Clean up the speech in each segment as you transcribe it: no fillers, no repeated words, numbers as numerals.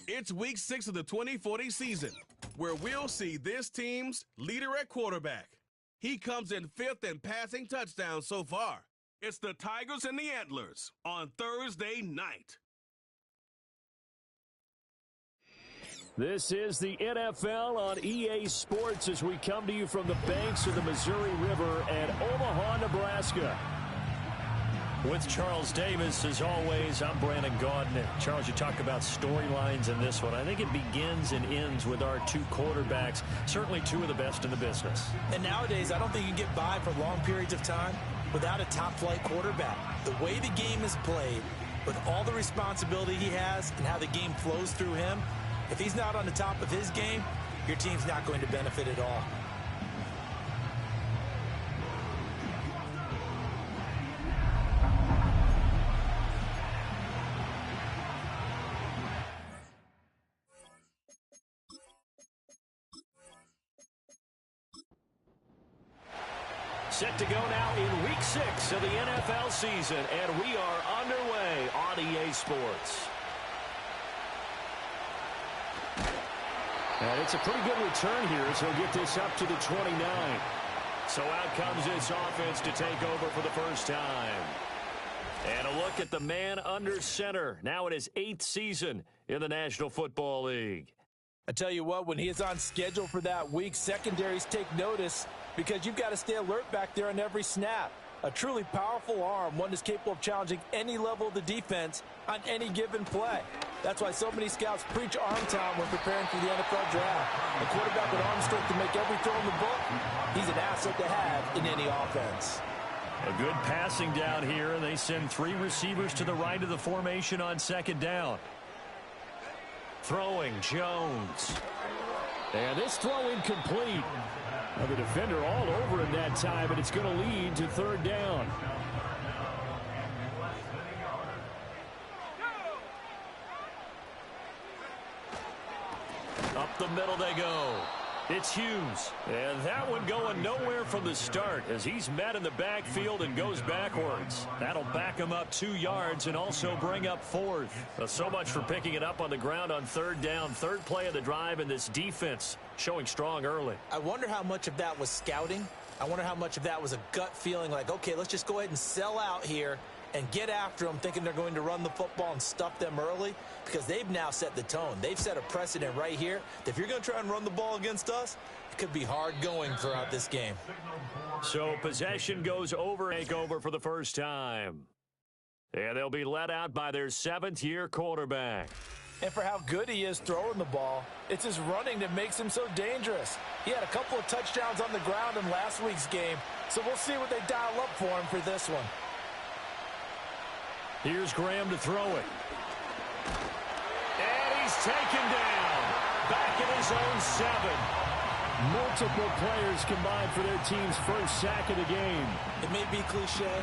It's week 6 of the 2040 season, where we'll see this team's leader at quarterback. He comes in 5th in passing touchdowns so far. It's the Tigers and the Antlers on Thursday night. This is the NFL on EA Sports as we come to you from the banks of the Missouri River at Omaha, Nebraska. With Charles Davis, as always, I'm Brandon Gaudin. Charles, you talk about storylines in this one. I think it begins and ends with our two quarterbacks, certainly two of the best in the business. And nowadays, I don't think you can get by for long periods of time without a top-flight quarterback. The way the game is played, with all the responsibility he has and how the game flows through him, if he's not on the top of his game, your team's not going to benefit at all. Set to go now in week 6 of the NFL season, and we are underway on EA Sports. And it's a pretty good return here as he'll get this up to the 29. So out comes this offense to take over for the first time. And a look at the man under center, now in his 8th season in the National Football League. I tell you what, when he is on schedule for that week, secondaries take notice because you've got to stay alert back there on every snap. A truly powerful arm, one that's capable of challenging any level of the defense on any given play. That's why so many scouts preach arm talent when preparing for the NFL draft. A quarterback with arm strength to make every throw in the book, he's an asset to have in any offense. A good passing down here, and they send 3 receivers to the right of the formation on second down. Throwing, Jones. And this throw incomplete. Now the defender all over him that time, and it's going to lead to third down. Up the middle they go. It's Hughes. And that one going nowhere from the start as he's met in the backfield and goes backwards. That'll back him up 2 yards and also bring up 4th. So much for picking it up on the ground on third down. Third play of the drive, and this defense showing strong early. I wonder how much of that was scouting. I wonder how much of that was a gut feeling like, okay, let's just go ahead and sell out here and get after them, thinking they're going to run the football and stuff them early, because they've now set the tone. They've set a precedent right here that if you're going to try and run the ball against us, it could be hard going throughout this game. So possession goes over, take over for the first time. And they'll be let out by their 7th-year quarterback. And for how good he is throwing the ball, it's his running that makes him so dangerous. He had a couple of touchdowns on the ground in last week's game, so we'll see what they dial up for him for this one. Here's Graham to throw it. And he's taken down. Back at his own 7. Multiple players combined for their team's first sack of the game. It may be cliche,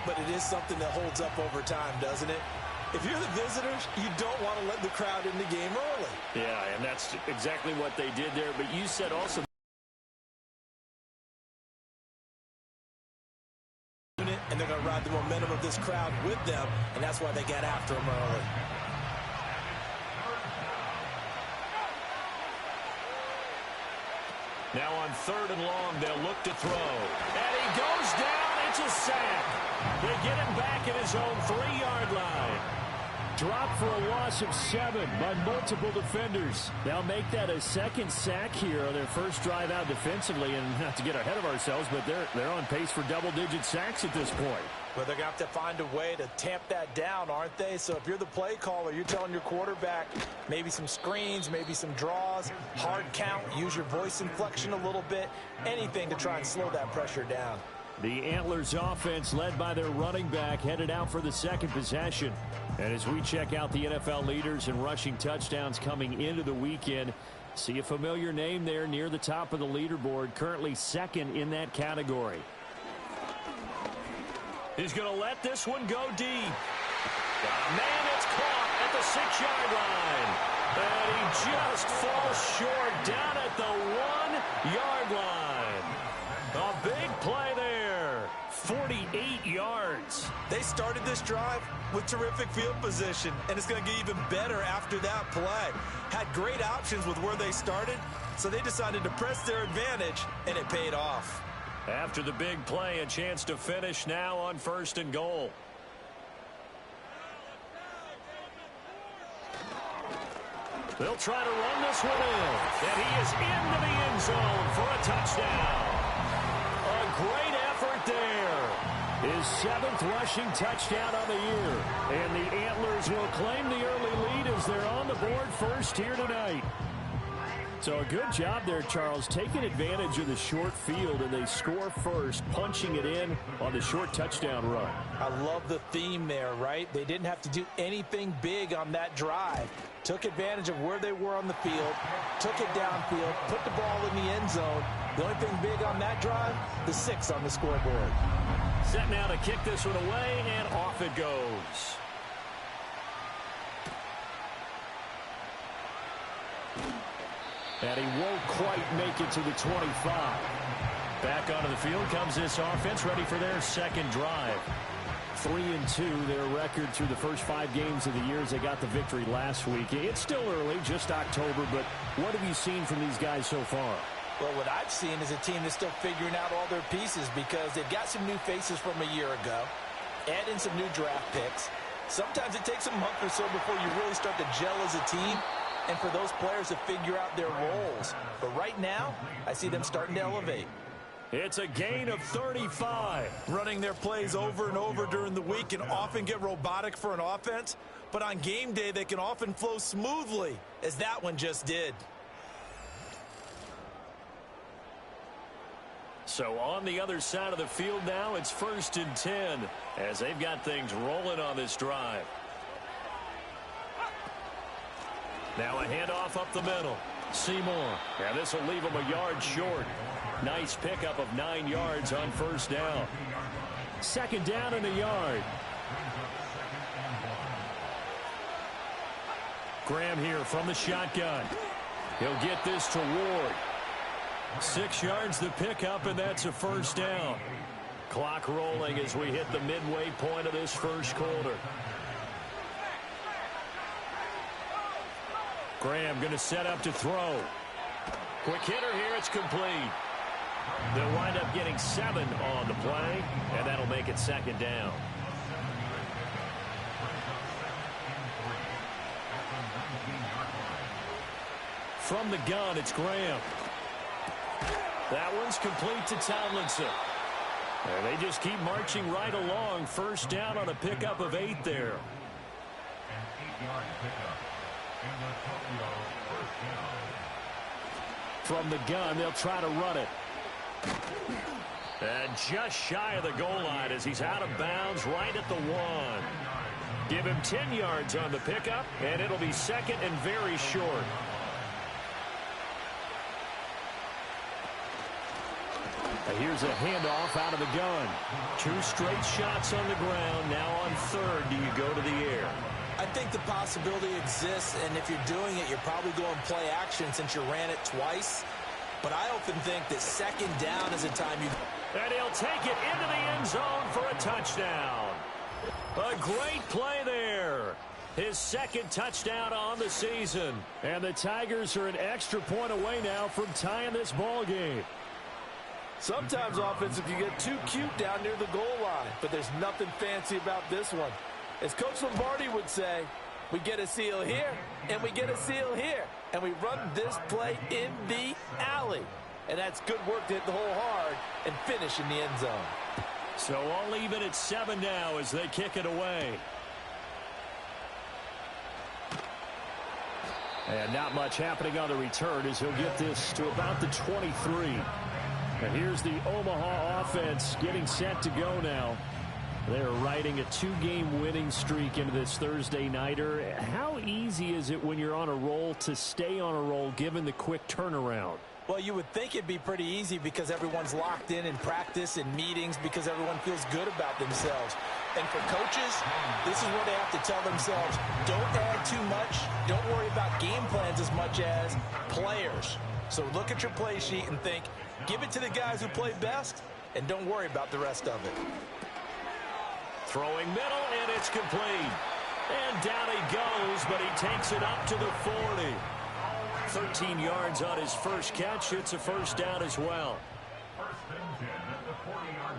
but it is something that holds up over time, doesn't it? If you're the visitors, you don't want to let the crowd in the game early. Yeah, and that's exactly what they did there. But you said also, and they're going to ride the momentum of this crowd with them, and that's why they got after him early. Now on 3rd and long, they'll look to throw. And he goes down. It's a sack. They get him back at his own 3-yard line. Dropped for a loss of 7 by multiple defenders. They'll make that a 2nd sack here on their first drive out defensively. And not to get ahead of ourselves, but they're on pace for double-digit sacks at this point. Well, they're going to have to find a way to tamp that down, aren't they? So if you're the play caller, you're telling your quarterback maybe some screens, maybe some draws, hard count, use your voice inflection a little bit, anything to try and slow that pressure down. The Antlers offense led by their running back headed out for the 2nd possession. And as we check out the NFL leaders in rushing touchdowns coming into the weekend, see a familiar name there near the top of the leaderboard, currently 2nd in that category. He's going to let this one go deep. Man, it's caught at the 6-yard line. And he just falls short down at the 1-yard line. A big play there. 48 yards. They started this drive with terrific field position, and it's going to get even better after that play. Had great options with where they started, so they decided to press their advantage, and it paid off. After the big play, a chance to finish now on 1st and goal. They'll try to run this one in, and he is into the end zone for a touchdown. A great effort there. His 7th rushing touchdown on the year. And the Antlers will claim the early lead as they're on the board first here tonight. So a good job there, Charles, taking advantage of the short field, and they score first, punching it in on the short touchdown run. I love the theme there, right? They didn't have to do anything big on that drive. Took advantage of where they were on the field, took it downfield, put the ball in the end zone. The only thing big on that drive, the 6 on the scoreboard. Set now to kick this one away, and off it goes. And he won't quite make it to the 25. Back onto the field comes this offense, ready for their second drive. 3-2, their record through the first 5 games of the year as they got the victory last week. It's still early, just October, but what have you seen from these guys so far? Well, what I've seen is a team that's still figuring out all their pieces because they've got some new faces from a year ago, add in some new draft picks. Sometimes it takes a month or so before you really start to gel as a team and for those players to figure out their roles. But right now, I see them starting to elevate. It's a gain of 35. Running their plays over and over during the week can often get robotic for an offense, but on game day they can often flow smoothly, as that one just did. So on the other side of the field now, it's 1st and 10 as they've got things rolling on this drive. Now a handoff up the middle. Seymour. And this will leave him a yard short. Nice pickup of 9 yards on 1st down. 2nd down and a yard. Graham here from the shotgun. He'll get this to Ward. 6 yards the pickup, and that's a 1st down. Clock rolling as we hit the midway point of this first quarter. Graham going to set up to throw. Quick hitter here, it's complete. They'll wind up getting 7 on the play, and that'll make it 2nd down. From the gun, it's Graham. That one's complete to Tomlinson. And they just keep marching right along. 1st down on a pickup of 8 there. From the gun, they'll try to run it. And just shy of the goal line as he's out of bounds right at the 1. Give him 10 yards on the pickup, and it'll be 2nd and very short. And here's a handoff out of the gun. 2 straight shots on the ground. Now on 3rd, do you go to the air? I think the possibility exists, and if you're doing it, you're probably going play action since you ran it twice. But I often think that 2nd down is a time you... And he'll take it into the end zone for a touchdown. A great play there. His 2nd touchdown on the season. And the Tigers are an extra point away now from tying this ball game. Sometimes offensive can get too cute down near the goal line, but there's nothing fancy about this one. As Coach Lombardi would say, we get a seal here, and we get a seal here, and we run this play in the alley. And that's good work to hit the hole hard and finish in the end zone. So I'll leave it at 7 now as they kick it away. And not much happening on the return as he'll get this to about the 23. And here's the Omaha offense getting set to go now. They're riding a 2-game winning streak into this Thursday nighter. How easy is it when you're on a roll to stay on a roll given the quick turnaround? Well, you would think it'd be pretty easy because everyone's locked in practice and meetings because everyone feels good about themselves. And for coaches, this is where they have to tell themselves, don't add too much. Don't worry about game plans as much as players. So look at your play sheet and think, give it to the guys who play best, and don't worry about the rest of it. Throwing middle, and it's complete. And down he goes, but he takes it up to the 40. 13 yards on his first catch. It's a first down as well. First and 10 at the 40-yard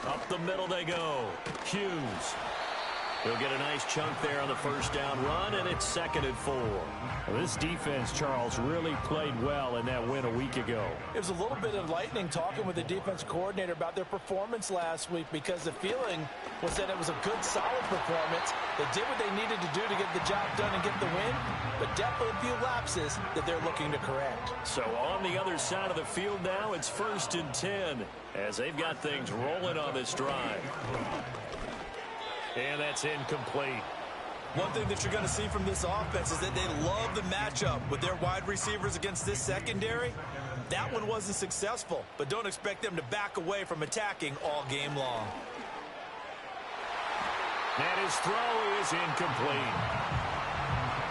line. Up the middle they go. Hughes. He'll get a nice chunk there on the first down run, and it's 2nd and 4. Well, this defense, Charles, really played well in that win a week ago. It was a little bit enlightening talking with the defensive coordinator about their performance last week, because the feeling was that it was a good, solid performance. They did what they needed to do to get the job done and get the win, but definitely a few lapses that they're looking to correct. So on the other side of the field now, it's 1st and 10 as they've got things rolling on this drive. And that's incomplete. One thing that you're going to see from this offense is that they love the matchup with their wide receivers against this secondary. That one wasn't successful, but don't expect them to back away from attacking all game long. And his throw is incomplete.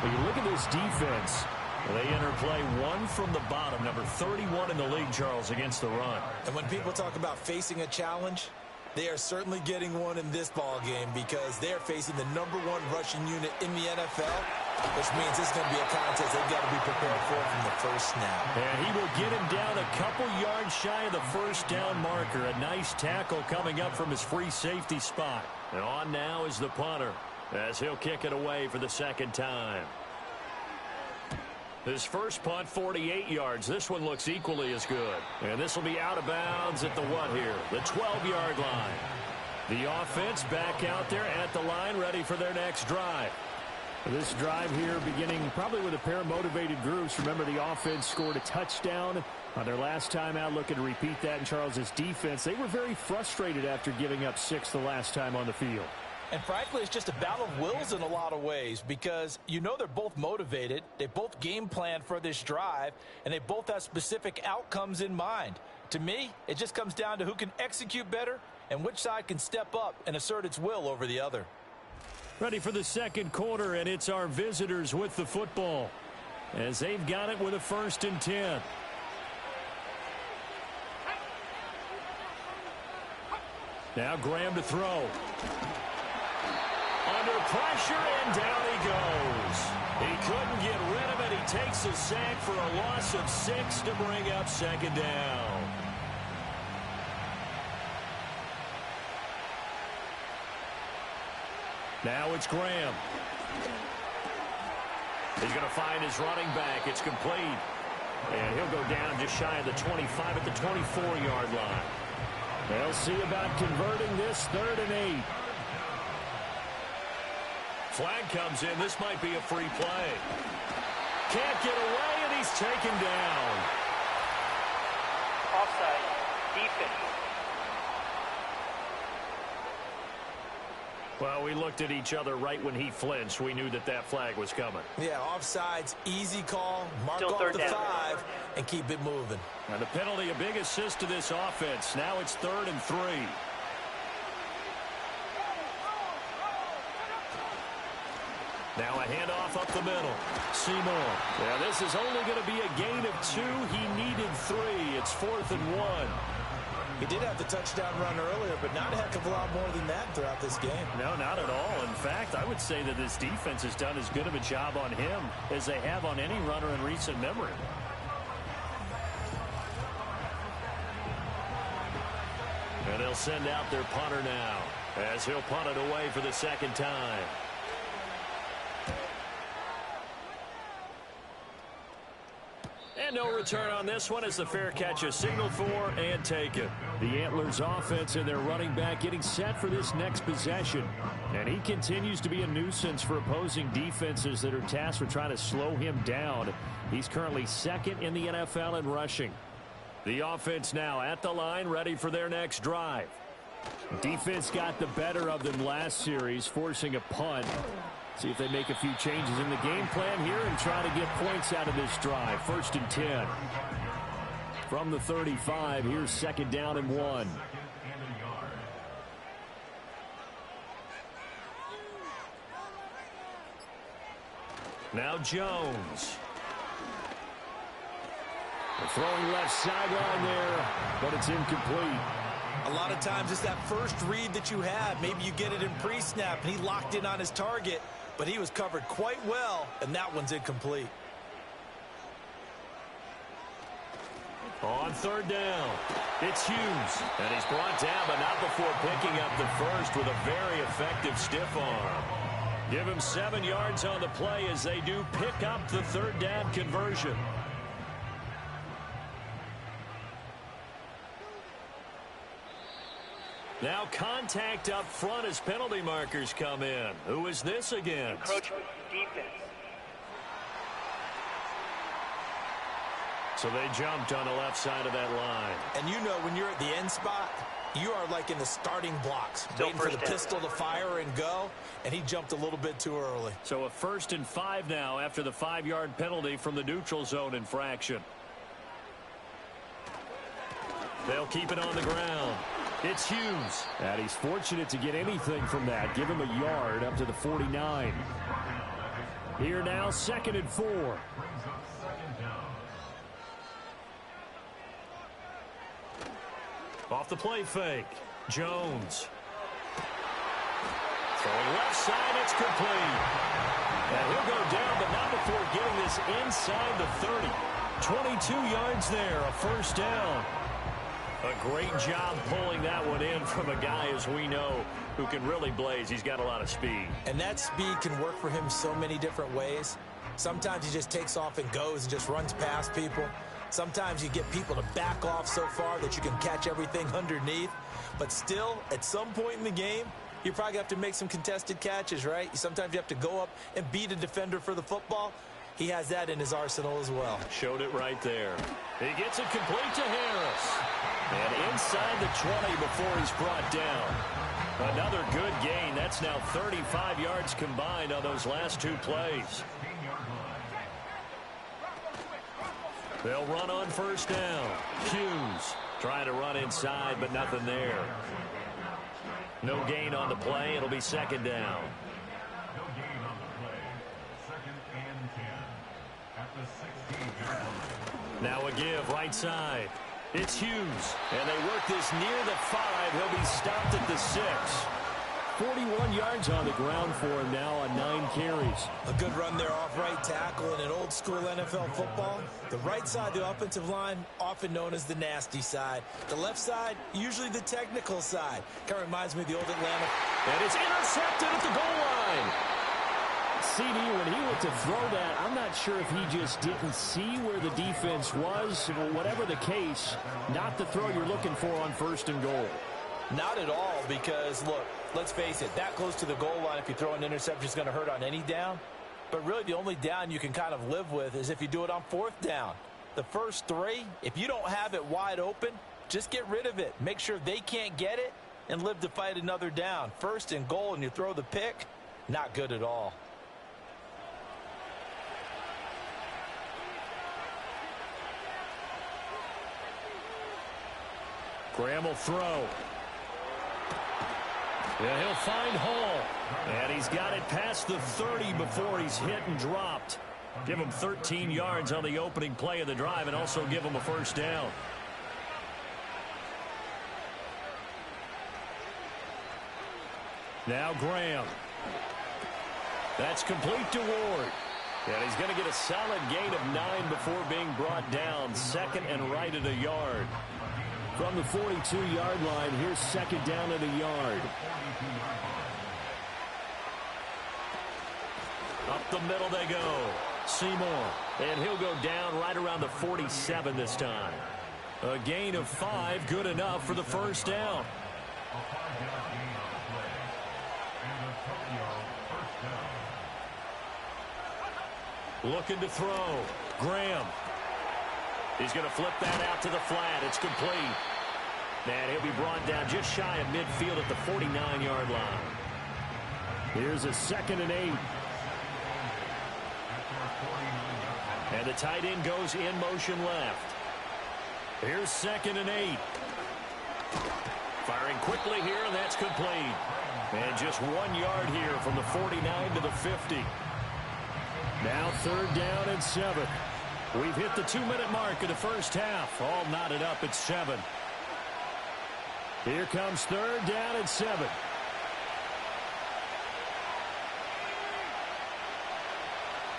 When you look at this defense, They enter play one from the bottom, number 31 in the league, Charles, against the run. And when people talk about facing a challenge, they are certainly getting one in this ball game, because they're facing the #1 rushing unit in the NFL, which means it's going to be a contest they've got to be prepared for from the first snap. And he will get him down a couple yards shy of the first down marker. A nice tackle coming up from his free safety spot. And on now is the punter, as he'll kick it away for the second time. His first punt, 48 yards. This one looks equally as good. And this will be out of bounds at the what here? The 12-yard line. The offense back out there at the line, ready for their next drive. This drive here beginning probably with a pair of motivated groups. Remember, the offense scored a touchdown on their last time out, looking to repeat that in Charles's defense. They were very frustrated after giving up 6 the last time on the field. And frankly, it's just a battle of wills in a lot of ways, because you know they're both motivated, they both game plan for this drive, and they both have specific outcomes in mind. To me, it just comes down to who can execute better and which side can step up and assert its will over the other. Ready for the second quarter, and it's our visitors with the football, as they've got it with a 1st and 10. Now Graham to throw. Under pressure, and down he goes. He couldn't get rid of it. He takes a sack for a loss of 6 to bring up second down. Now it's Graham. He's going to find his running back. It's complete. And he'll go down just shy of the 25 at the 24-yard line. They'll see about converting this 3rd and 8. Flag comes in. This might be a free play. Can't get away, and he's taken down. Offside. Defense. Well, we looked at each other right when he flinched. We knew that that flag was coming. Yeah, offsides, easy call, mark Still off third the down. 5, and keep it moving. And the penalty, a big assist to this offense. Now it's 3rd and 3. Now a handoff up the middle. Seymour. Yeah, this is only going to be a gain of 2. He needed 3. It's 4th and 1. He did have the touchdown run earlier, but not a heck of a lot more than that throughout this game. No, not at all. In fact, I would say that this defense has done as good of a job on him as they have on any runner in recent memory. And they'll send out their punter now, as he'll punt it away for the second time. And no return on this one as the fair catch is signaled for and taken. The Antlers offense and their running back getting set for this next possession. And he continues to be a nuisance for opposing defenses that are tasked with trying to slow him down. He's currently 2nd in the NFL in rushing. The offense now at the line, ready for their next drive. Defense got the better of them last series, forcing a punt. See if they make a few changes in the game plan here and try to get points out of this drive. 1st and 10. From the 35, here's 2nd down and 1. Now Jones. Throwing left sideline there, but it's incomplete. A lot of times it's that first read that you have. Maybe you get it in pre-snap, and he locked in on his target, but he was covered quite well, and that one's incomplete. On third down, it's Hughes. And he's brought down, but not before picking up the first with a very effective stiff arm. Give him 7 yards on the play as they do pick up the third down conversion. Now contact up front as penalty markers come in. Who is this against? Encroachment defense. So they jumped on the left side of that line. And you know when you're at the end spot, you are like in the starting blocks, waiting for the pistol to fire and go, and he jumped a little bit too early. So a 1st and 5 now after the 5-yard penalty from the neutral zone infraction. They'll keep it on the ground. It's Hughes. And he's fortunate to get anything from that. Give him a yard up to the 49. Here now, 2nd and 4. Off the play fake. Jones. Throwing left side, it's complete. And he'll go down, but not before getting this inside the 30. 22 yards there, a 1st down. A great job pulling that one in from a guy, as we know, who can really blaze. He's got a lot of speed. And that speed can work for him so many different ways. Sometimes he just takes off and goes and just runs past people. Sometimes you get people to back off so far that you can catch everything underneath. But still, at some point in the game, you probably have to make some contested catches, right? Sometimes you have to go up and beat a defender for the football. He has that in his arsenal as well. Showed it right there. He gets it complete to Harris. And inside the 20 before he's brought down. Another good gain. That's now 35 yards combined on those last 2 plays. They'll run on 1st down. Hughes trying to run inside, but nothing there. No gain on the play. It'll be 2nd down. No gain on the play. 2nd and 10 at the 16-yard line. Now a give right side. It's Hughes. And they work this near the 5. He'll be stopped at the 6. 41 yards on the ground for him now on 9 carries. A good run there off right tackle in an old school NFL football. The right side of the offensive line, often known as the nasty side. The left side, usually the technical side. Kind of reminds me of the old Atlanta. And it's intercepted at the goal line. CD, when he went to throw that, I'm not sure if he just didn't see where the defense was. Whatever the case, not the throw you're looking for on 1st and goal. Not at all, because, look, let's face it, that close to the goal line, if you throw an interception, is going to hurt on any down. But really, the only down you can kind of live with is if you do it on 4th down. The first 3, if you don't have it wide open, just get rid of it. Make sure they can't get it and live to fight another down. 1st and goal, and you throw the pick, not good at all. Graham will throw. Yeah, he'll find Hall. And he's got it past the 30 before he's hit and dropped. Give him 13 yards on the opening play of the drive and also give him a 1st down. Now Graham. That's complete to Ward. And he's going to get a solid gain of 9 before being brought down. 2nd and right at a yard. From the 42-yard line, here's 2nd down at a yard. Up the middle they go. Seymour. And he'll go down right around the 47 this time. A gain of 5, good enough for the 1st down. Looking to throw. Graham. He's going to flip that out to the flat. It's complete. And he'll be brought down just shy of midfield at the 49-yard line. Here's a 2nd and 8. And the tight end goes in motion left. Here's 2nd and 8. Firing quickly here, and that's complete. And just 1 yard here from the 49 to the 50. Now 3rd down and 7. We've hit the 2-minute mark of the first half. All knotted up at 7. Here comes 3rd down and 7.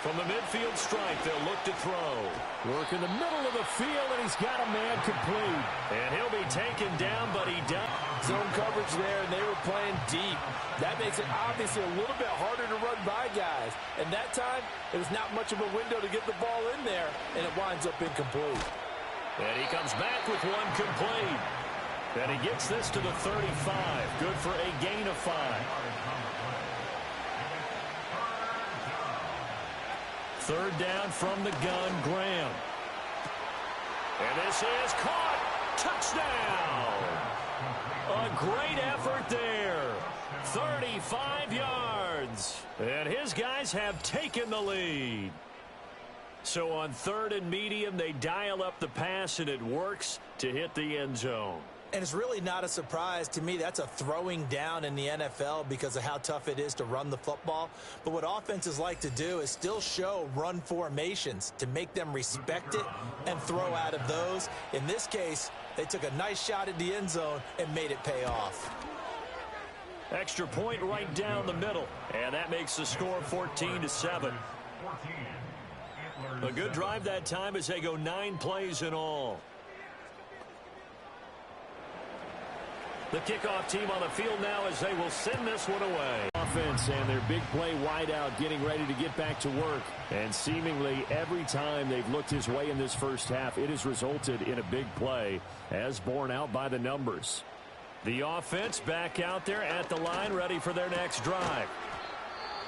From the midfield stripe, they'll look to throw. Work in the middle of the field, and he's got a man complete. And he'll be taken down, but he does. Zone coverage there, and they were playing deep. That makes it obviously a little bit harder to run by guys. And that time, it was not much of a window to get the ball in there, and it winds up incomplete. And he comes back with one complete. And he gets this to the 35. Good for a gain of 5. 3rd down from the gun, Graham. And this is caught. Touchdown. A great effort there. 35 yards. And his guys have taken the lead. So on 3rd and medium, they dial up the pass, and it works to hit the end zone. And it's really not a surprise to me. That's a throwing down in the NFL because of how tough it is to run the football. But what offenses like to do is still show run formations to make them respect it and throw out of those. In this case, they took a nice shot at the end zone and made it pay off. Extra point right down the middle. And that makes the score 14-7. A good drive that time as they go 9 plays in all. The kickoff team on the field now as they will send this one away. Offense and their big play wideout getting ready to get back to work. And seemingly every time they've looked his way in this first half, it has resulted in a big play as borne out by the numbers. The offense back out there at the line ready for their next drive.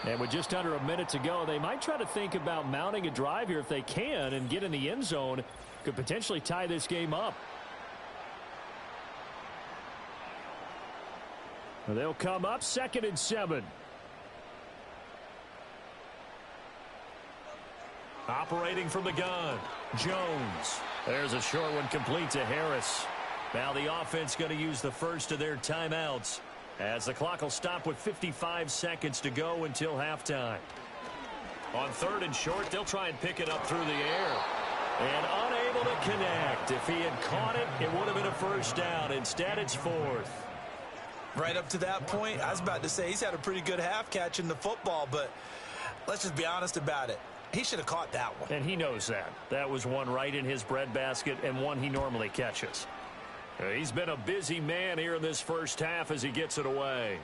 And with just under a minute to go, they might try to think about mounting a drive here if they can and get in the end zone. Could potentially tie this game up. They'll come up 2nd and 7. Operating from the gun, Jones. There's a short one complete to Harris. Now the offense going to use the first of their timeouts as the clock will stop with 55 seconds to go until halftime. On 3rd and short, they'll try and pick it up through the air. And unable to connect. If he had caught it, it would have been a first down. Instead, it's 4th. Right up to that point, I was about to say he's had a pretty good half catching the football, but let's just be honest about it. He should have caught that one. And he knows that. That was one right in his breadbasket and one he normally catches. He's been a busy man here in this first half as he gets it away.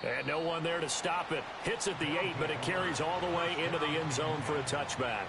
And no one there to stop it. Hits at the 8, but it carries all the way into the end zone for a touchback.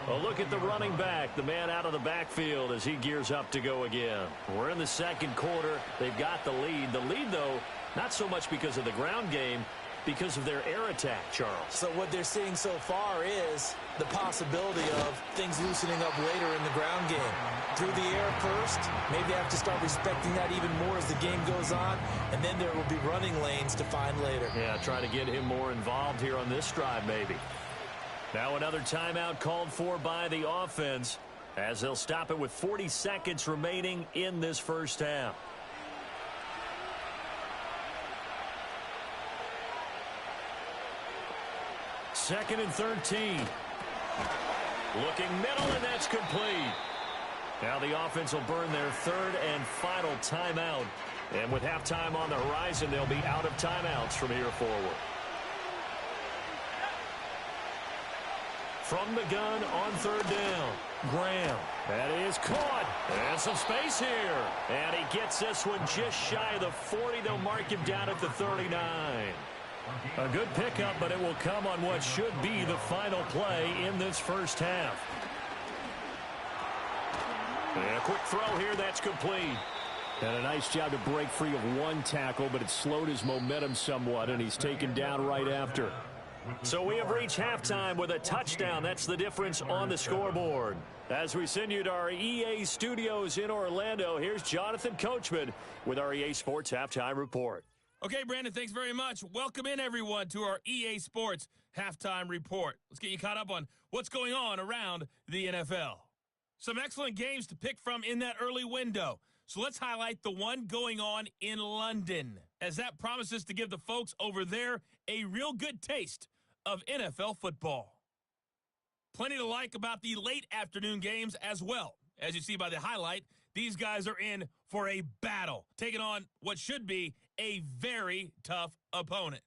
A look at the running back, the man out of the backfield as he gears up to go again. We're in the 2nd quarter. They've got the lead. The lead, though, not so much because of the ground game, because of their air attack, Charles. So what they're seeing so far is the possibility of things loosening up later in the ground game. Through the air first, maybe they have to start respecting that even more as the game goes on, and then there will be running lanes to find later. Yeah, try to get him more involved here on this drive, maybe. Now another timeout called for by the offense as they'll stop it with 40 seconds remaining in this first half. Second and 13. Looking middle, and that's complete. Now the offense will burn their 3rd and final timeout. And with halftime on the horizon, they'll be out of timeouts from here forward. From the gun on 3rd down, Graham. That is caught. And some space here. And he gets this one just shy of the 40. They'll mark him down at the 39. A good pickup, but it will come on what should be the final play in this first half. And a quick throw here, that's complete. And a nice job to break free of one tackle, but it slowed his momentum somewhat, and he's taken down right after. So we have reached halftime with a touchdown. That's the difference on the scoreboard. As we send you to our EA studios in Orlando, here's Jonathan Coachman with our EA Sports Halftime Report. Okay, Brandon, thanks very much. Welcome in, everyone, to our EA Sports Halftime Report. Let's get you caught up on what's going on around the NFL. Some excellent games to pick from in that early window. So let's highlight the one going on in London, as that promises to give the folks over there a real good taste of NFL football. Plenty to like about the late afternoon games as well. As you see by the highlight, these guys are in for a battle, taking on what should be a very tough opponent.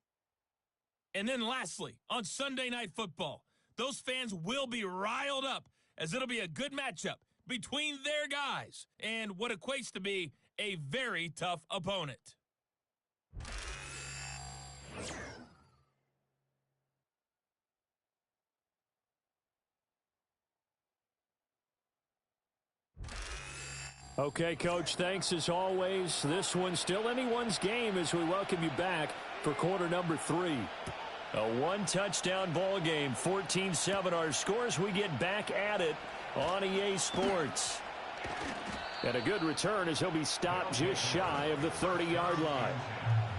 And then lastly, on Sunday Night Football, those fans will be riled up as it'll be a good matchup between their guys and what equates to be a very tough opponent. Okay, Coach, thanks as always. This one's still anyone's game as we welcome you back for quarter number 3. A one-touchdown ball game, 14-7 our scores. We get back at it on EA Sports. And a good return as he'll be stopped just shy of the 30-yard line.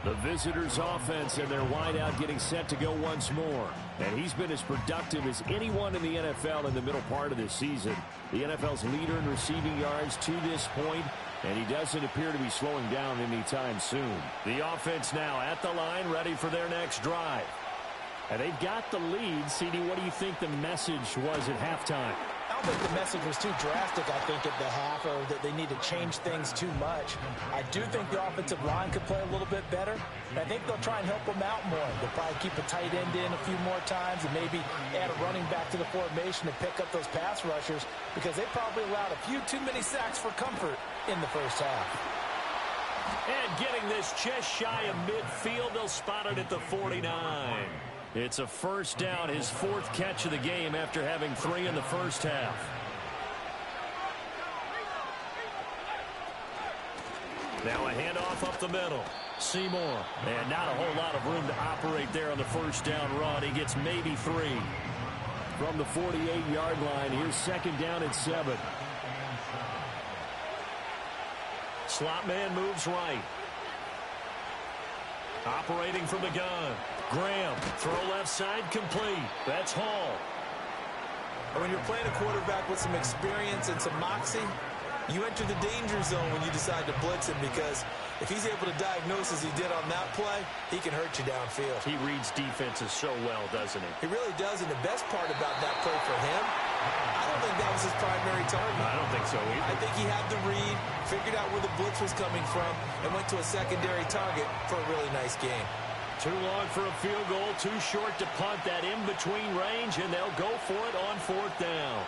The visitors' offense and their wideout getting set to go once more. And he's been as productive as anyone in the NFL in the middle part of this season. The NFL's leader in receiving yards to this point, and he doesn't appear to be slowing down anytime soon. The offense now at the line, ready for their next drive. And they've got the lead. CD, what do you think the message was at halftime? I don't think the message was too drastic, I think, at the half, or that they need to change things too much. I do think the offensive line could play a little bit better. And I think they'll try and help them out more. They'll probably keep a tight end in a few more times and maybe add a running back to the formation to pick up those pass rushers, because they probably allowed a few too many sacks for comfort in the first half. And getting this just shy of midfield, they'll spot it at the 49. It's a first down, his 4th catch of the game after having 3 in the first half. Now a handoff up the middle. Seymour. And not a whole lot of room to operate there on the first down run. He gets maybe 3. From the 48-yard line, here's 2nd down and 7. Slot man moves right. Operating from the gun. Graham, throw left side, complete. That's Hall. When you're playing a quarterback with some experience and some moxie, you enter the danger zone when you decide to blitz him, because if he's able to diagnose as he did on that play, he can hurt you downfield. He reads defenses so well, doesn't he? He really does, and the best part about that play for him, I don't think that was his primary target. I don't think so either. I think he had the read, figured out where the blitz was coming from, and went to a secondary target for a really nice game. Too long for a field goal, too short to punt that in-between range, and they'll go for it on 4th down.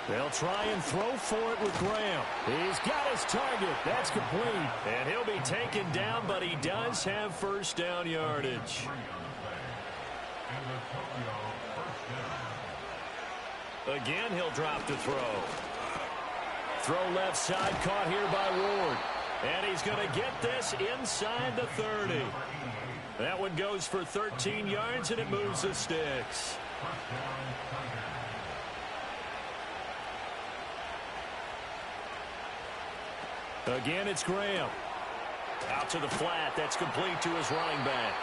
They'll try and throw for it with Graham. He's got his target. That's complete. And he'll be taken down, but he does have first down yardage. Again, he'll drop to throw. Throw left side, caught here by Ward. And he's going to get this inside the 30. That one goes for 13 yards, and it moves the sticks. Again, it's Graham. Out to the flat. That's complete to his running back.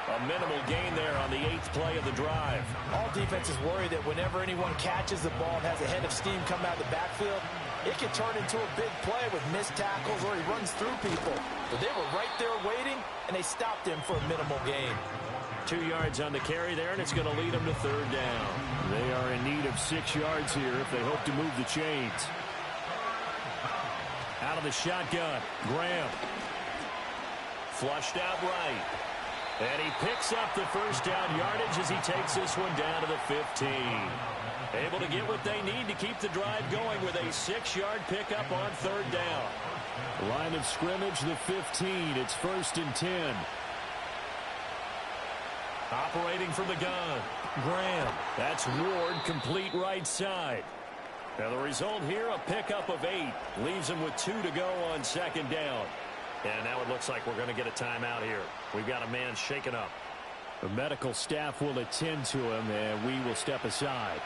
A minimal gain there on the 8th play of the drive. All defenses worry that whenever anyone catches the ball and has a head of steam come out of the backfield, it can turn into a big play with missed tackles or he runs through people. But they were right there waiting, and they stopped him for a minimal gain. 2 yards on the carry there, and it's going to lead them to 3rd down. They are in need of 6 yards here if they hope to move the chains. Out of the shotgun, Graham. Flushed out right. And he picks up the first down yardage as he takes this one down to the 15. Able to get what they need to keep the drive going with a 6-yard pickup on 3rd down. Line of scrimmage, the 15. It's 1st and 10. Operating from the gun, Graham. That's Ward, complete right side. Now the result here, a pickup of 8. Leaves them with 2 to go on 2nd down. And now it looks like we're going to get a timeout here. We've got a man shaken up. The medical staff will attend to him, and we will step aside.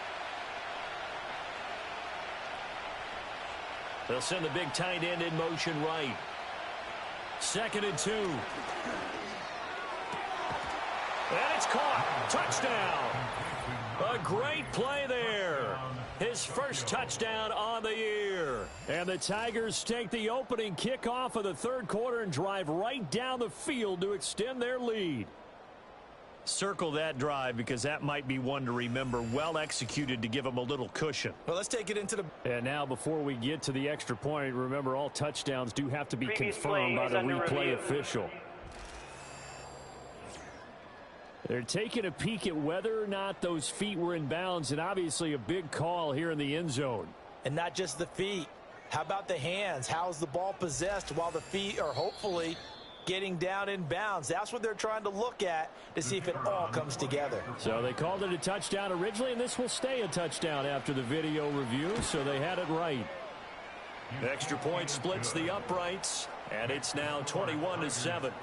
They'll send the big tight end in motion right. 2nd and 2. And it's caught. Touchdown. A great play there. His first touchdown on the year. And the Tigers take the opening kickoff of the 3rd quarter and drive right down the field to extend their lead. Circle that drive because that might be one to remember. Well executed to give them a little cushion. Well, let's take it into the... And now before we get to the extra point, remember all touchdowns do have to be confirmed by the replay official. They're taking a peek at whether or not those feet were in bounds, and obviously a big call here in the end zone. And not just the feet. How about the hands? How's the ball possessed while the feet are hopefully getting down in bounds? That's what they're trying to look at to see if it all comes together. So they called it a touchdown originally, and this will stay a touchdown after the video review, so they had it right. The extra point splits the uprights, and it's now 21-7.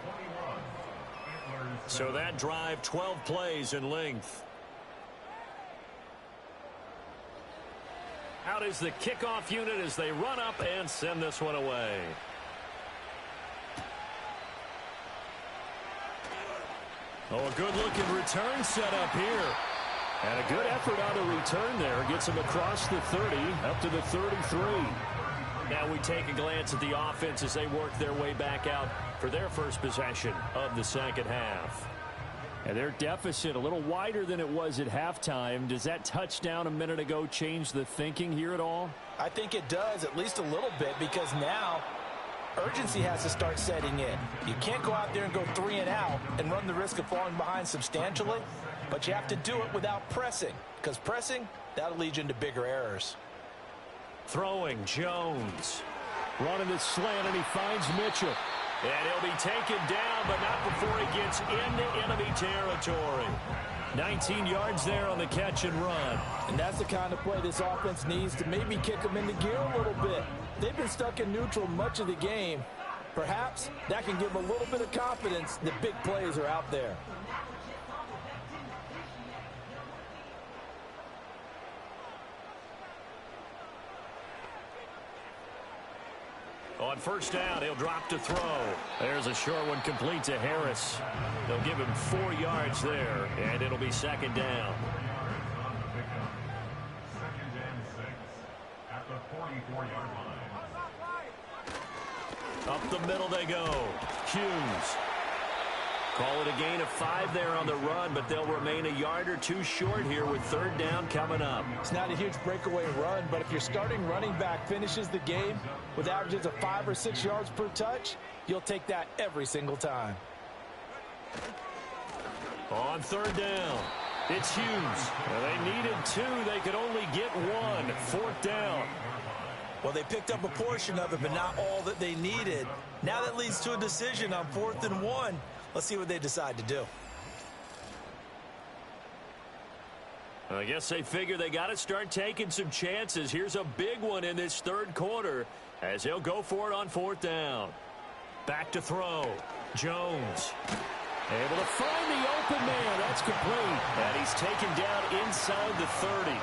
So that drive, 12 plays in length. Out is the kickoff unit as they run up and send this one away. Oh, a good-looking return set up here. And a good effort on the return there. Gets him across the 30, up to the 33. Now we take a glance at the offense as they work their way back out for their first possession of the second half. And their deficit a little wider than it was at halftime. Does that touchdown a minute ago change the thinking here at all? I think it does, at least a little bit, because now urgency has to start setting in. You can't go out there and go 3 and out and run the risk of falling behind substantially, but you have to do it without pressing, because pressing, that'll lead you into bigger errors. Throwing, Jones. Running the slant, and he finds Mitchell. And he'll be taken down, but not before he gets into enemy territory. 19 yards there on the catch and run. And that's the kind of play this offense needs to maybe kick them into gear a little bit. They've been stuck in neutral much of the game. Perhaps that can give them a little bit of confidence that big plays are out there. On first down, he'll drop to throw. There's a short one complete to Harris. They'll give him 4 yards there, and it'll be second down. Second and 6 at the 44-yard line. Up the middle they go. Hughes. Call it a gain of 5 there on the run, but they'll remain a yard or two short here with third down coming up. It's not a huge breakaway run, but if your starting running back finishes the game with averages of 5 or 6 yards per touch, you'll take that every single time. On third down, it's Hughes. Well, they needed 2. They could only get 1. Fourth down. Well, they picked up a portion of it, but not all that they needed. Now that leads to a decision on 4th and 1. Let's see what they decide to do. I guess they figure they got to start taking some chances. Here's a big one in this third quarter as he'll go for it on 4th down. Back to throw. Jones. Able to find the open man. That's complete. And he's taken down inside the 30.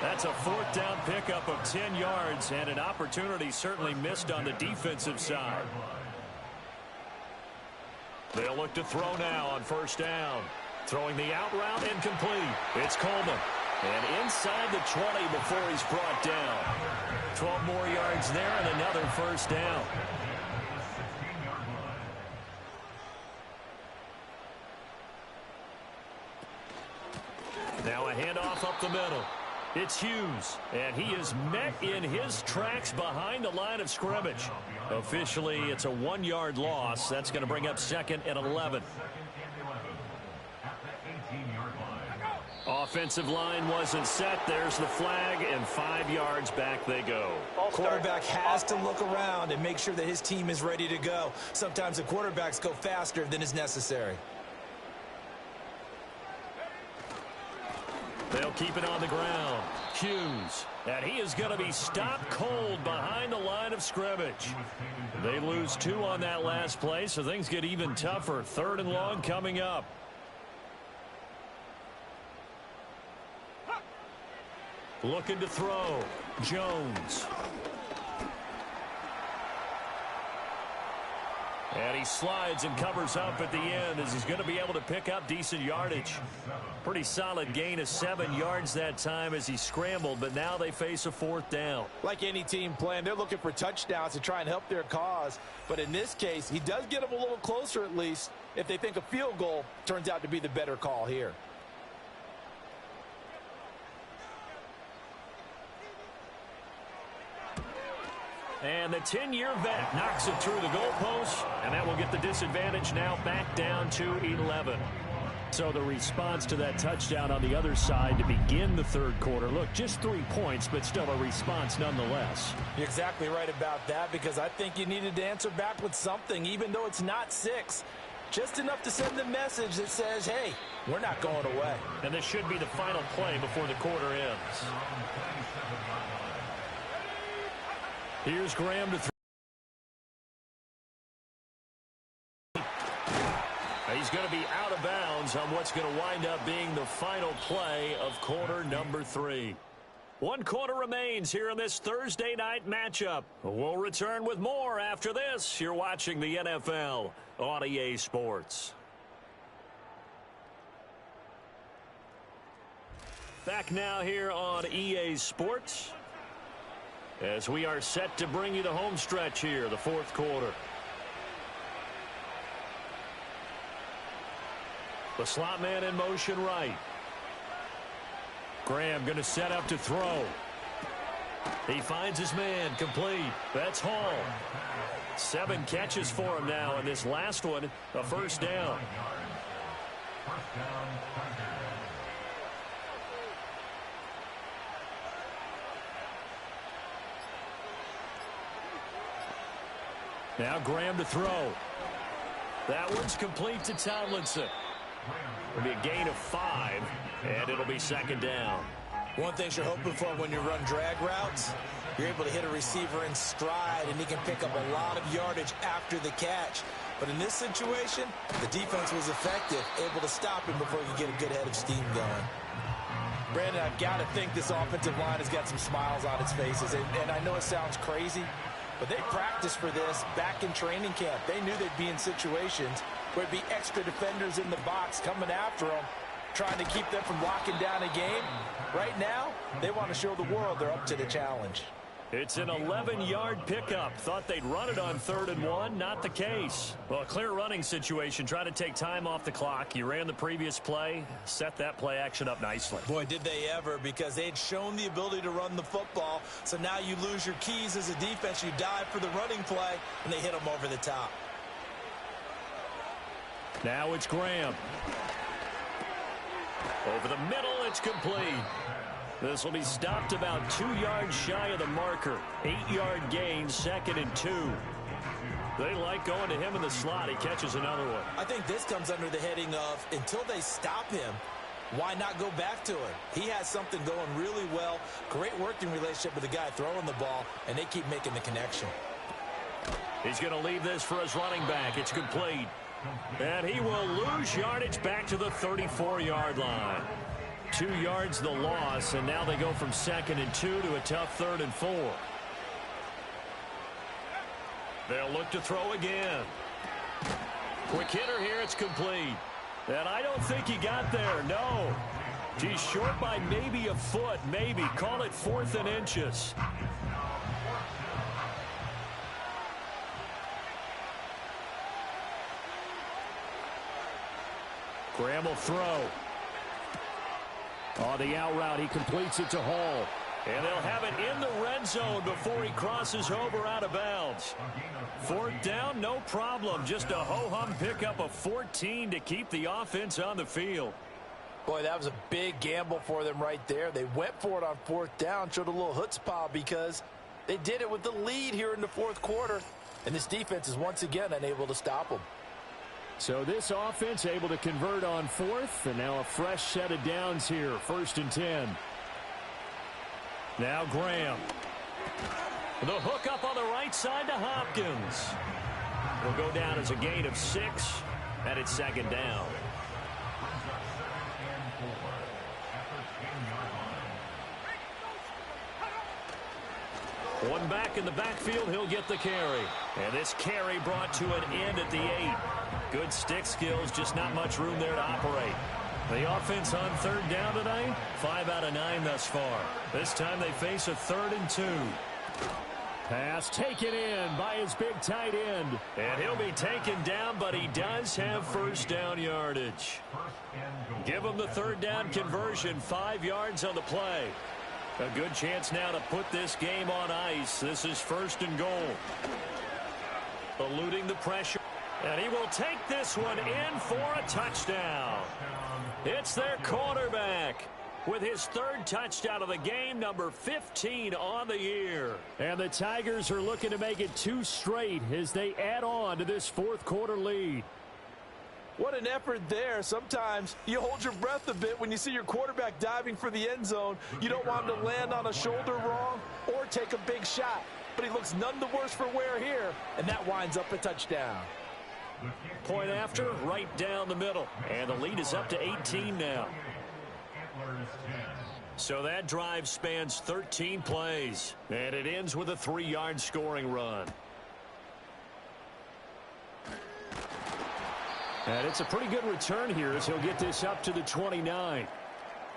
That's a 4th down pickup of 10 yards and an opportunity certainly missed on the defensive side. They'll look to throw now on first down. Throwing the out route and complete. It's Coleman. And inside the 20 before he's brought down. 12 more yards there and another first down. Now a handoff up the middle. It's Hughes, and he is met in his tracks behind the line of scrimmage. Officially, it's a 1-yard loss. That's going to bring up 2nd and 11. Offensive line wasn't set. There's the flag, and 5 yards back they go. Quarterback has to look around and make sure that his team is ready to go. Sometimes the quarterbacks go faster than is necessary. They'll keep it on the ground. Hughes. And he is going to be stopped cold behind the line of scrimmage. They lose 2 on that last play, so things get even tougher. 3rd and long coming up. Looking to throw. Jones. And he slides and covers up at the end as he's going to be able to pick up decent yardage. Pretty solid gain of 7 yards that time as he scrambled, but now they face a 4th down. Like any team playing, they're looking for touchdowns to try and help their cause. But in this case, he does get them a little closer at least if they think a field goal turns out to be the better call here. And the 10-year vet knocks it through the goalpost, and that will get the disadvantage now back down to 11. So the response to that touchdown on the other side to begin the 3rd quarter. Look, just 3 points, but still a response nonetheless. You're exactly right about that, because I think you needed to answer back with something, even though it's not 6. Just enough to send the message that says, hey, we're not going away. And this should be the final play before the quarter ends. Here's Graham to throw. He's going to be out of bounds on what's going to wind up being the final play of quarter number 3. 1 quarter remains here in this Thursday night matchup. We'll return with more after this. You're watching the NFL on EA Sports. Back now here on EA Sports, as we are set to bring you the home stretch here, the 4th quarter. The slot man in motion right. Graham going to set up to throw. He finds his man, complete. That's Hall. 7 catches for him now, and this last one, a 1st down. Now Graham to throw. That one's complete to Tomlinson. It'll be a gain of 5, and it'll be 2nd down. One thing you're hoping for when you run drag routes, you're able to hit a receiver in stride, and he can pick up a lot of yardage after the catch. But in this situation, the defense was effective, able to stop him before he could get a good head of steam going. Brandon, I've got to think this offensive line has got some smiles on its faces. And I know it sounds crazy, but they practiced for this back in training camp. They knew they'd be in situations where it'd be extra defenders in the box coming after them, trying to keep them from locking down a game. Right now, they want to show the world they're up to the challenge. It's an 11-yard pickup. Thought they'd run it on 3rd and 1. Not the case. Well, a clear running situation. Try to take time off the clock. You ran the previous play. Set that play action up nicely. Boy, did they ever, because they'd shown the ability to run the football. So now you lose your keys as a defense. You dive for the running play, and they hit them over the top. Now it's Graham. Over the middle, it's complete. This will be stopped about 2 yards shy of the marker. 8-yard gain, 2nd and 2. They like going to him in the slot. He catches another one. I think this comes under the heading of, until they stop him, why not go back to him? He has something going really well. Great working relationship with the guy throwing the ball, and they keep making the connection. He's going to leave this for his running back. It's complete. And he will lose yardage back to the 34-yard line. 2 yards the loss, and now they go from 2nd and 2 to a tough 3rd and 4. They'll look to throw again. Quick hitter here, it's complete. And I don't think he got there, no. He's short by maybe a foot, maybe. Call it 4th and inches. Graham will throw. On the out route, he completes it to Hall. And they'll have it in the red zone before he crosses over out of bounds. 4th down, no problem. Just a ho-hum pickup of 14 to keep the offense on the field. Boy, that was a big gamble for them right there. They went for it on 4th down, showed a little chutzpah because they did it with the lead here in the 4th quarter. And this defense is once again unable to stop them. So this offense able to convert on 4th, and now a fresh set of downs here, 1st and 10. Now Graham. The hook up on the right side to Hopkins. Will go down as a gain of 6, and it's 2nd down. One back in the backfield, he'll get the carry. And this carry brought to an end at the 8. Good stick skills, just not much room there to operate. The offense on third down tonight, 5 out of 9 thus far. This time they face a 3rd and 2. Pass taken in by his big tight end. And he'll be taken down, but he does have first down yardage. Give him the 3rd down conversion, 5 yards on the play. A good chance now to put this game on ice. This is 1st and goal. Eluding the pressure. And he will take this one in for a touchdown. It's their quarterback with his 3rd touchdown of the game, number 15 on the year. And the Tigers are looking to make it 2 straight as they add on to this 4th quarter lead. What an effort there. Sometimes you hold your breath a bit when you see your quarterback diving for the end zone. You don't want him to land on a shoulder wrong or take a big shot. But he looks none the worse for wear here, and that winds up a touchdown. Point after, right down the middle. And the lead is up to 18 now. So that drive spans 13 plays. And it ends with a 3-yard scoring run. And it's a pretty good return here as he'll get this up to the 29.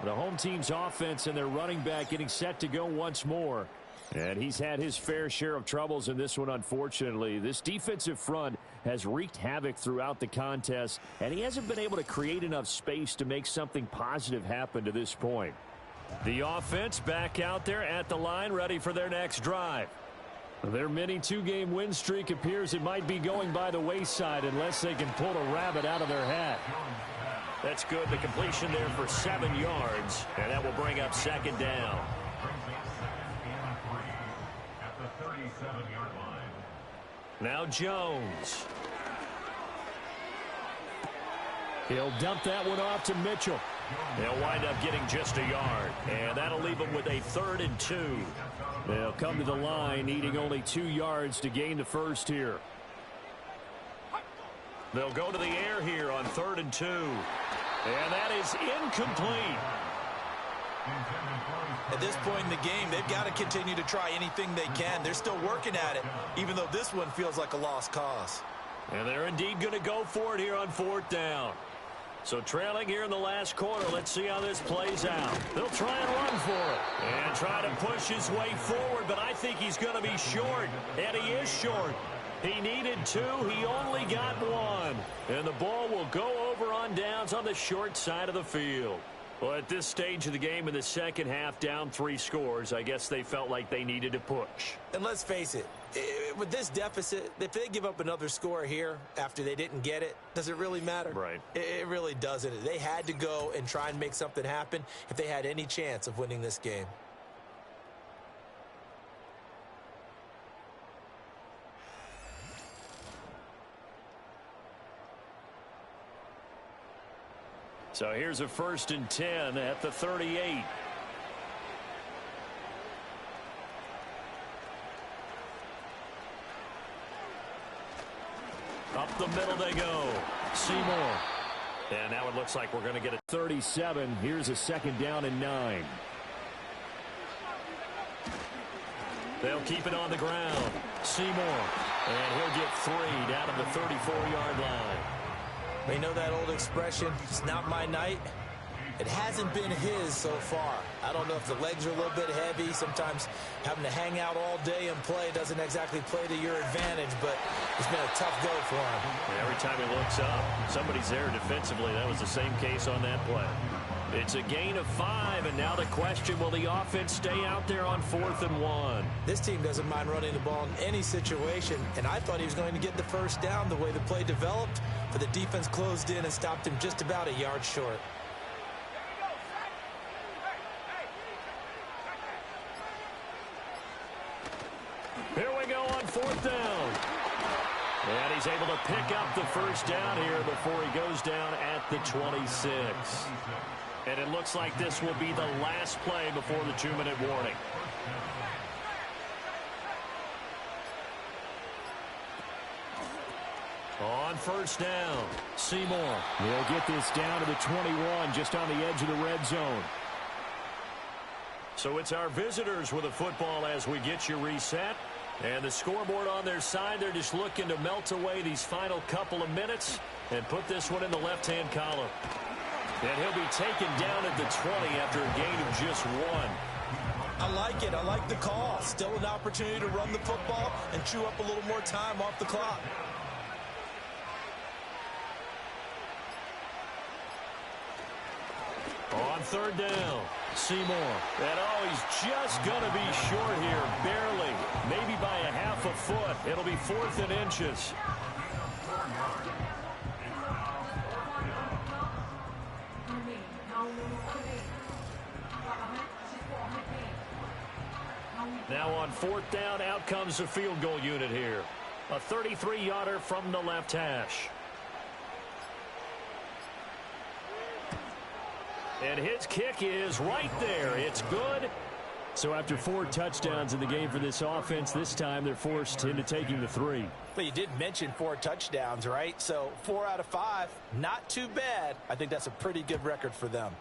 The home team's offense and their running back getting set to go once more. And he's had his fair share of troubles in this one, unfortunately. This defensive front has wreaked havoc throughout the contest, and he hasn't been able to create enough space to make something positive happen to this point. The offense back out there at the line, ready for their next drive. Their mini 2-game win streak appears it might be going by the wayside unless they can pull a rabbit out of their hat. That's good. The completion there for 7 yards, and that will bring up 2nd down. Now Jones. He'll dump that one off to Mitchell. They'll wind up getting just a yard, and that'll leave them with a 3rd and 2. They'll come to the line needing only 2 yards to gain the first here. They'll go to the air here on 3rd and 2. And that is incomplete. At this point in the game, they've got to continue to try anything they can. They're still working at it, even though this one feels like a lost cause. And they're indeed going to go for it here on 4th down. So trailing here in the last quarter, let's see how this plays out. They'll try and run for it and try to push his way forward, but I think he's going to be short, and he is short. He needed 2. He only got 1. And the ball will go over on downs on the short side of the field. Well, at this stage of the game in the second half, down 3 scores, I guess they felt like they needed to push. And let's face it, with this deficit, if they give up another score here after they didn't get it, does it really matter? Right. It really doesn't. They had to go and try and make something happen if they had any chance of winning this game. So here's a 1st and 10 at the 38. Up the middle they go. Seymour. And now it looks like we're going to get a 37. Here's a 2nd down and 9. They'll keep it on the ground. Seymour. And he'll get 3 down at the 34-yard line. You know that old expression, it's not my night? It hasn't been his so far. I don't know if the legs are a little bit heavy. Sometimes having to hang out all day and play doesn't exactly play to your advantage, but it's been a tough go for him. Every time he looks up, somebody's there defensively. That was the same case on that play. It's a gain of 5, and now the question, will the offense stay out there on 4th and 1? This team doesn't mind running the ball in any situation, and I thought he was going to get the first down the way the play developed, but the defense closed in and stopped him just about a yard short. Here we go on 4th down. And he's able to pick up the first down here before he goes down at the 26. And it looks like this will be the last play before the 2-minute warning. On 1st down, Seymour. He'll get this down to the 21, just on the edge of the red zone. So it's our visitors with a football as we get you reset. And the scoreboard on their side, they're just looking to melt away these final couple of minutes and put this one in the left-hand column. And he'll be taken down at the 20 after a gain of just 1. I like it. I like the call. Still an opportunity to run the football and chew up a little more time off the clock. On third down, Seymour. And he's just going to be short here, barely. Maybe by a half a foot. It'll be 4th and inches. Now on 4th down, out comes the field goal unit here. A 33-yarder from the left hash. And his kick is right there. It's good. So after 4 touchdowns in the game for this offense, this time they're forced into taking the 3. But you did mention 4 touchdowns, right? So 4 out of 5, not too bad. I think that's a pretty good record for them.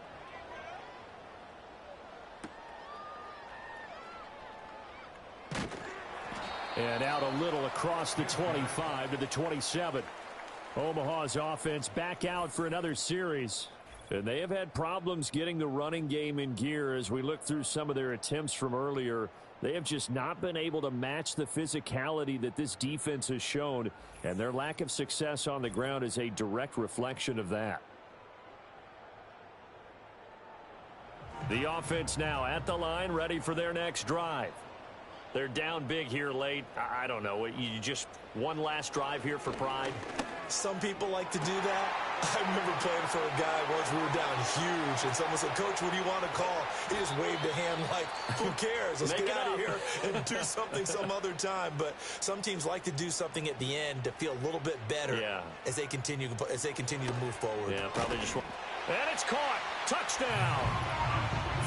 And out a little across the 25 to the 27. Omaha's offense back out for another series. And they have had problems getting the running game in gear as we look through some of their attempts from earlier. They have just not been able to match the physicality that this defense has shown, and their lack of success on the ground is a direct reflection of that. The offense now at the line, ready for their next drive. They're down big here late. I don't know. You just one last drive here for pride? Some people like to do that. I remember playing for a guy once. We were down huge, and someone said, "Coach, what do you want to call?" He just waved a hand like, "Who cares? Let's get out of here and do something some other time." But some teams like to do something at the end to feel a little bit better as they continue to move forward. Yeah, probably just. And it's caught. Touchdown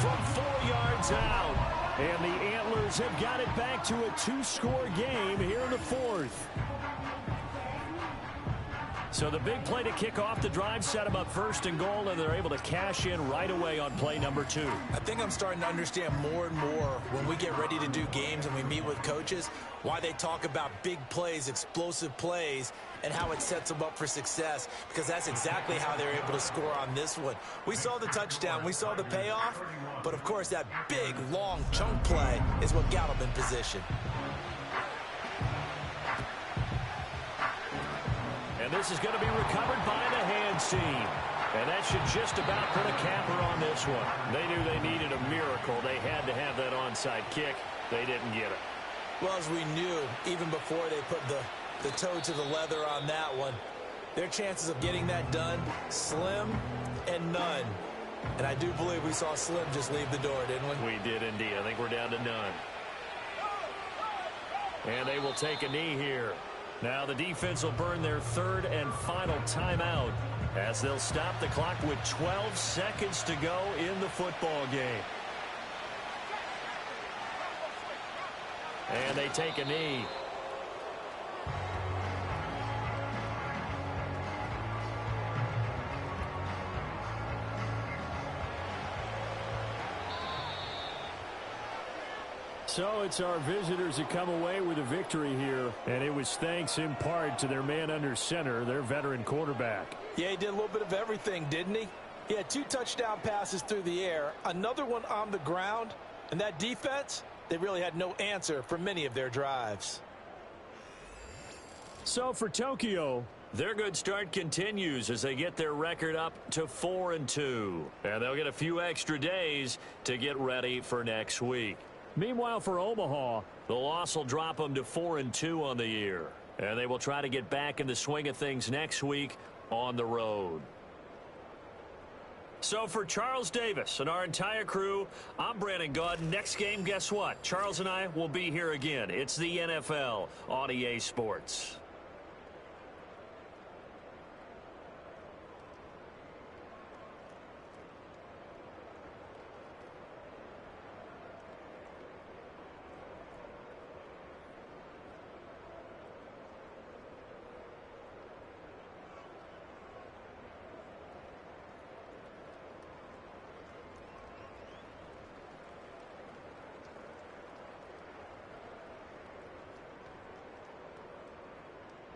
from 4 yards out. And the Antlers have got it back to a 2-score game here in the 4th. So the big play to kick off the drive set them up 1st and goal, and they're able to cash in right away on play number 2. I think I'm starting to understand more and more when we get ready to do games and we meet with coaches why they talk about big plays, explosive plays, and how it sets them up for success, because that's exactly how they're able to score on this one. We saw the touchdown. We saw the payoff. But, of course, that big, long chunk play is what got them in position. And this is going to be recovered by the hands team. And that should just about put a capper on this one. They knew they needed a miracle. They had to have that onside kick. They didn't get it. Well, as we knew, even before they put the toe to the leather on that one, their chances of getting that done, slim and none. And I do believe we saw Slim just leave the door, didn't we? We did indeed. I think we're down to none. And they will take a knee here. Now the defense will burn their 3rd and final timeout as they'll stop the clock with 12 seconds to go in the football game. And they take a knee. So it's our visitors that come away with a victory here, and it was thanks in part to their man under center, their veteran quarterback. Yeah, he did a little bit of everything, didn't he? He had 2 touchdown passes through the air, another one on the ground, and that defense, they really had no answer for many of their drives. So for Tokyo, their good start continues as they get their record up to 4-2, and they'll get a few extra days to get ready for next week. Meanwhile, for Omaha, the loss will drop them to 4-2 on the year. And they will try to get back in the swing of things next week on the road. So for Charles Davis and our entire crew, I'm Brandon Gaudin. Next game, guess what? Charles and I will be here again. It's the NFL on EA Sports.